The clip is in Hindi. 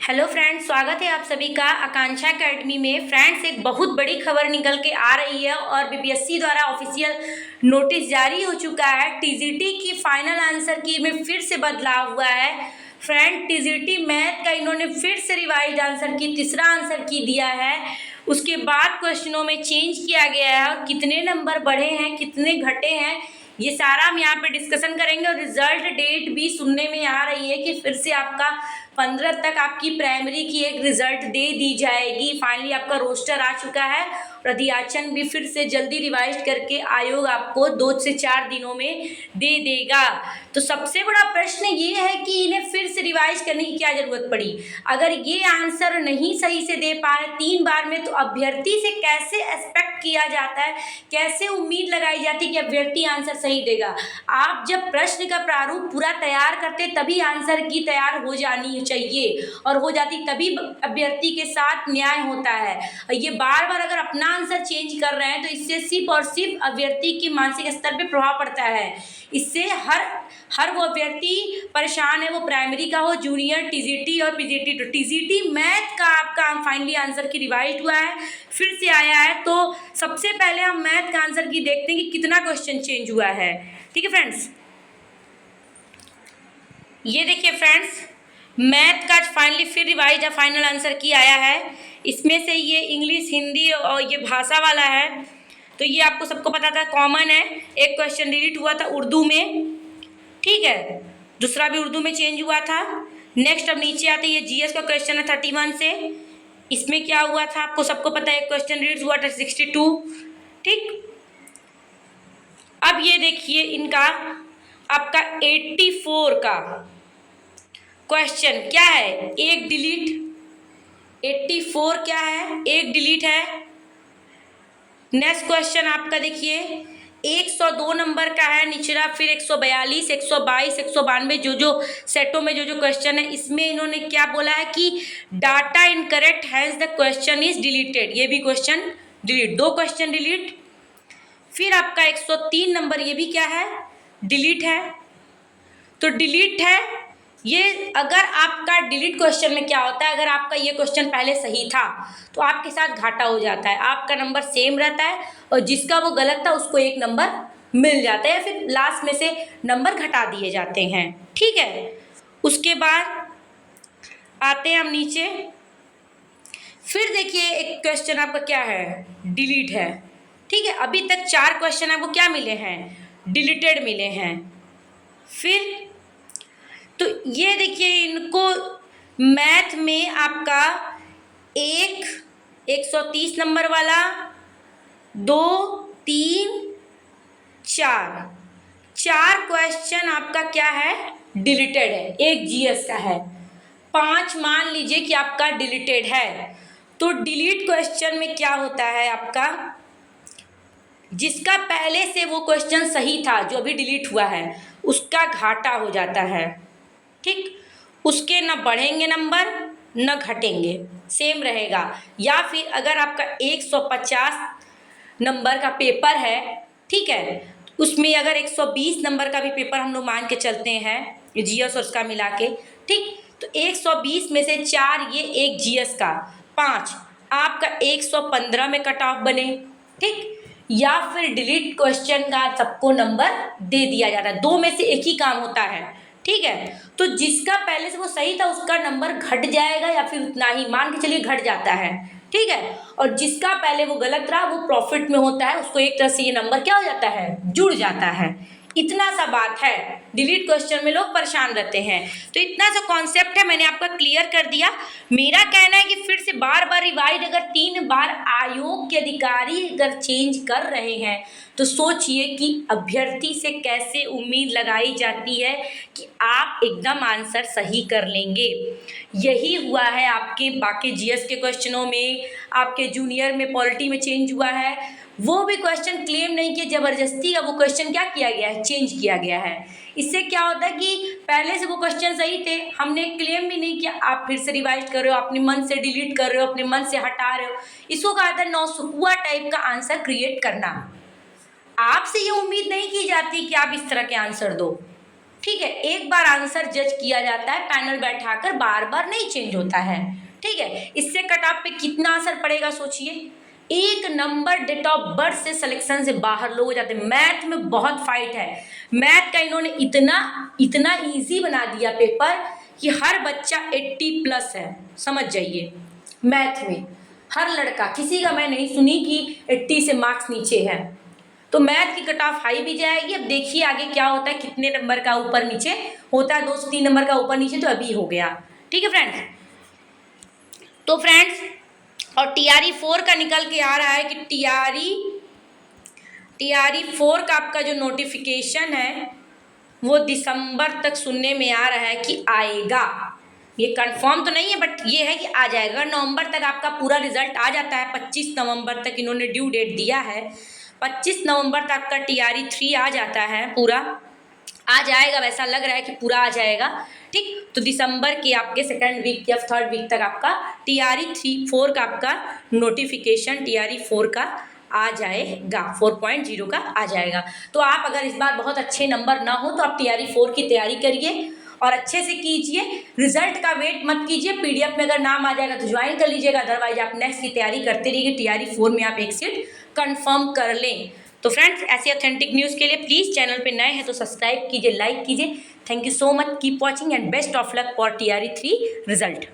हेलो फ्रेंड्स, स्वागत है आप सभी का आकांक्षा एकेडमी में। फ्रेंड्स, एक बहुत बड़ी खबर निकल के आ रही है और बीपीएससी द्वारा ऑफिशियल नोटिस जारी हो चुका है। टीजीटी की फाइनल आंसर की में फिर से बदलाव हुआ है। फ्रेंड, टीजीटी मैथ का इन्होंने फिर से रिवाइज आंसर की तीसरा आंसर की दिया है। उसके बाद क्वेश्चनों में चेंज किया गया है और कितने नंबर बढ़े हैं, कितने घटे हैं, ये सारा हम यहाँ पे डिस्कशन करेंगे। और रिजल्ट डेट भी सुनने में आ रही है कि फिर से आपका 15 तक आपकी प्राइमरी की एक रिजल्ट दे दी जाएगी। फाइनली आपका रोस्टर आ चुका है और अधियाचन भी फिर से जल्दी रिवाइज करके आयोग आपको 2 से 4 दिनों में दे देगा। तो सबसे बड़ा प्रश्न ये है कि इन्हें फिर से रिवाइज करने की क्या जरूरत पड़ी। अगर ये आंसर नहीं सही से दे पा रहे 3 बार में, तो अभ्यर्थी से कैसे एक्सपेक्ट किया जाता है, कैसे उम्मीद लगाई जाती है कि अभ्यर्थी आंसर सही देगा। आप जब प्रश्न का प्रारूप पूरा तैयार करते तभी आंसर की तैयार हो जानी चाहिए, और हो जाती तभी अभ्यर्थी के साथ न्याय होता है। ये बार बार अगर अपना आंसर चेंज कर रहे हैं तो इससे सिर्फ और सिर्फ अभ्यर्थी के मानसिक स्तर पे प्रभाव पड़ता है। इससे हर वो अभ्यर्थी परेशान है, वो प्राइमरी का हो, जूनियर, टीजीटी और पीजीटी। तो टीजीटी मैथ का आपका फाइनली आंसर की रिवाइज हुआ है, फिर से आया है। तो सबसे पहले हम मैथ का आंसर की देखते हैं कि कितना क्वेश्चन चेंज हुआ है। ठीक है फ्रेंड्स, ये देखिए फ्रेंड्स, मैथ का फाइनली फिर रिवाइज फाइनल आंसर की आया है। इसमें से ये इंग्लिश, हिंदी और ये भाषा वाला है, तो ये आपको सबको पता था, कॉमन है। एक क्वेश्चन डिलीट हुआ था उर्दू में, ठीक है, दूसरा भी उर्दू में चेंज हुआ था। नेक्स्ट अब नीचे आते ये जीएस का क्वेश्चन है 31 से। इसमें क्या हुआ था आपको सबको पता है, एक क्वेश्चन डिलीट हुआ था 62। ठीक, अब ये देखिए इनका आपका 84 का क्वेश्चन क्या है, एक डिलीट। 84 क्या है, एक डिलीट है। नेक्स्ट क्वेश्चन आपका देखिए 102 नंबर का है निचला, फिर 142, 122, 192 जो सेटों में जो क्वेश्चन है, इसमें इन्होंने क्या बोला है कि data incorrect has the question is deleted. ये भी क्वेश्चन डिलीट, 2 क्वेश्चन डिलीट। फिर आपका 103 नंबर, ये भी क्या है, डिलीट है। तो डिलीट है ये। अगर आपका डिलीट क्वेश्चन में क्या होता है, अगर आपका ये क्वेश्चन पहले सही था तो आपके साथ घाटा हो जाता है, आपका नंबर सेम रहता है और जिसका वो गलत था उसको 1 नंबर मिल जाता है, या फिर लास्ट में से नंबर घटा दिए जाते हैं। ठीक है, उसके बाद आते हैं हम नीचे। फिर देखिए एक क्वेश्चन आपका क्या है, डिलीट है। ठीक है, अभी तक 4 क्वेश्चन आपको क्या मिले हैं, डिलीटेड मिले हैं। फिर तो ये देखिए इनको मैथ में आपका 130 नंबर वाला, 2, 3, 4 क्वेश्चन आपका क्या है, डिलीटेड है। एक जीएस का है, 5 मान लीजिए कि आपका डिलीटेड है। तो डिलीट क्वेश्चन में क्या होता है आपका, जिसका पहले से वो क्वेश्चन सही था जो अभी डिलीट हुआ है उसका घाटा हो जाता है। ठीक, उसके न बढ़ेंगे नंबर न घटेंगे, सेम रहेगा। या फिर अगर आपका 150 नंबर का पेपर है, ठीक है, उसमें अगर 120 नंबर का भी पेपर हम लोग मान के चलते हैं जीएस और उसका मिला के, ठीक, तो 120 में से 4 ये एक जीएस का, 5 आपका 115 में कट ऑफ बने। ठीक, या फिर डिलीट क्वेश्चन का सबको नंबर दे दिया जाता है, 2 में से एक ही काम होता है। ठीक है, तो जिसका पहले से वो सही था उसका नंबर घट जाएगा, या फिर उतना ही मान के चलिए घट जाता है। ठीक है, और जिसका पहले वो गलत रहा वो प्रॉफिट में होता है, उसको एक तरह से ये नंबर क्या हो जाता है, जुड़ जाता है। इतना सा बात है, डिलीट क्वेश्चन में लोग परेशान रहते हैं। तो इतना सा कॉन्सेप्ट है, मैंने आपका क्लियर कर दिया। मेरा कहना है कि फिर से बार बार रिवाइड अगर 3 बार आयोग के अधिकारी अगर चेंज कर रहे हैं तो सोचिए कि अभ्यर्थी से कैसे उम्मीद लगाई जाती है कि आप एकदम आंसर सही कर लेंगे। यही हुआ है आपके बाकी जीएस के क्वेश्चनों में, आपके जूनियर में पॉलिटी में चेंज हुआ है। वो भी क्वेश्चन क्लेम नहीं किया, ज़बरदस्ती का वो क्वेश्चन क्या किया गया है, चेंज किया गया है। इससे क्या होता है कि पहले से वो क्वेश्चन सही थे, हमने क्लेम भी नहीं किया, आप फिर से रिवाइज कर रहे हो, अपने मन से डिलीट कर रहे हो, अपने मन से हटा रहे हो। इसको कहा था नौसुकुआ टाइप का आंसर क्रिएट करना। आपसे ये उम्मीद नहीं की जाती कि आप इस तरह के आंसर दो। ठीक है, एक बार आंसर जज किया जाता है, पैनल बैठाकर, बार बार नहीं चेंज होता है। ठीक है, इससे कट ऑफ पे कितना असर पड़ेगा सोचिए। 1 नंबर डेट ऑफ बर्थ से सिलेक्शन से बाहर लोग हो जाते हैं। मैथ में बहुत फाइट है, मैथ का इन्होंने इतना इजी बना दिया पेपर कि हर बच्चा 80+ है, समझ जाइए। मैथ में हर लड़का, किसी का मैं नहीं सुनी कि 80 से मार्क्स नीचे है। तो मैथ की कट ऑफ हाई भी जाएगी। अब देखिए आगे क्या होता है, कितने नंबर का ऊपर नीचे होता है। 2 से 3 नंबर का ऊपर नीचे तो अभी हो गया। ठीक है फ्रेंड्स, तो फ्रेंड्स और TRE 4 का निकल के आ रहा है कि TRE 4 का आपका जो नोटिफिकेशन है वो दिसंबर तक सुनने में आ रहा है कि आएगा। ये कंफर्म तो नहीं है बट ये है कि आ जाएगा। नवंबर तक आपका पूरा रिजल्ट आ जाता है। 25 नवंबर तक इन्होंने ड्यू डेट दिया है। 25 नवंबर तक का TRE 3 आ जाता है, पूरा आ जाएगा, वैसा लग रहा है कि पूरा आ जाएगा। ठीक, तो दिसंबर के आपके 2nd वीक या 3rd वीक तक आपका TRE 4 का आपका नोटिफिकेशन TRE 4 का आ जाएगा, 4.0 का आ जाएगा। तो आप अगर इस बार बहुत अच्छे नंबर ना हो तो आप TRE 4 की तैयारी करिए और अच्छे से कीजिए। रिजल्ट का वेट मत कीजिए, PDF में अगर नाम आ जाएगा तो ज्वाइन कर लीजिएगा, अदरवाइज आप नेक्स्ट की तैयारी करते रहिए। TRE 4 में आप एक सीट कंफर्म कर लें। तो फ्रेंड्स ऐसे ऑथेंटिक न्यूज़ के लिए प्लीज़ चैनल पे नए हैं तो सब्सक्राइब कीजिए, लाइक कीजिए। Thank you so much, keep watching and best of luck for TRE 3 result.